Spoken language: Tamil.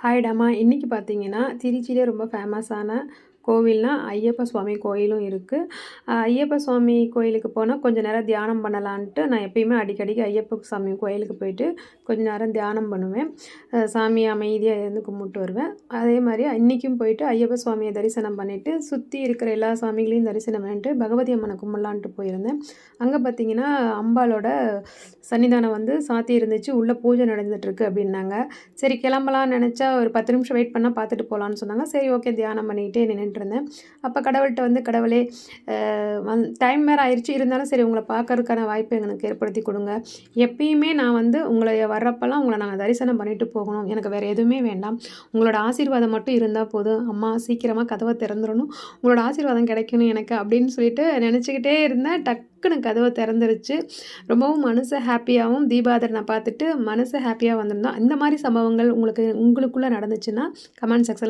ஹாய்டாம்மா. இன்னைக்கு பார்த்தீங்கன்னா, திருச்சியிலே ரொம்ப ஃபேமஸான கோவில்னா, ஐயப்ப சுவாமி கோயிலும் இருக்கு. ஐயப்ப சுவாமி கோயிலுக்கு போனா, கொஞ்ச நேரம் தியானம் பண்ணலான்ட்டு, நான் எப்பயுமே அடிக்கடிக்கு ஐயப்ப சாமி கோயிலுக்கு போயிட்டு, கொஞ்ச நேரம் தியானம் பண்ணுவேன். சாமிய அமைதியா இருந்து கும்பிட்டு வருவேன். அதே மாரி இன்னைக்கும் போயிட்டு ஐயப்ப சுவாமிய தரிசனம் பண்ணிட்டு, சுத்தி இருக்கிற எல்லா சாமிகளையும் தரிசனம் பண்ணிட்டு, பகவதி அம்மன கும்பிடலான்ட்டு போயிருந்தேன். அங்க பார்த்தீங்கன்னா, அம்பாளோட சன்னிதானம் வந்து சாத்தி இருந்துச்சு. உள்ள பூஜை நடந்துட்டுருக்கு அப்டின்னாங்க. சரி கிளம்பலான்னு நெனச்சா, ஒரு 10 நிமிஷம் வெயிட் பண்ணா பார்த்துட்டு போலான்னு சொன்னாங்க. சரி ஓகே தியானம் பண்ணிக்கிட்டே நின்னுட்டுருந்தேன். அப்ப கடவுள்ட்ட வந்து கடவுளே டைம் வேற ஆயிருச்சு. இருந்தாலும் சரி உங்கள பார்க்கறதுக்கான வாய்ப்ப எனக்கு ஏற்படுத்தி குடுங்க. எப்பயுமே நான் வந்து உங்கள வர்றப்பலாம் உங்கள நான் தரிசனம் பண்ணிட்டு போகணும். எனக்கு வேற எதுவுமே வேண்டாம். உங்களோட ஆசீர்வாதம் மட்டும் இருந்தா போதும். அம்மா சீக்கிரமா கதவ திறந்துரணும். உங்களோட ஆசீர்வாதம் கிடைக்கணும் எனக்கு அப்படின்னு சொல்லிட்டு நெனச்சுக்கிட்டே இருந்தேன். டக்குனு கதவ திறந்துருச்சு. ரொம்பவும் மனசு ஹேப்பியாவும் தீபாராதன பார்த்துட்டு மனசு ஹேப்பியா வந்திருந்தோம். இந்த மாரி சம்பவங்கள் உங்களுக்குள்ள நடந்துச்சுன்னா கமெண்ட் செக்ஷன்ல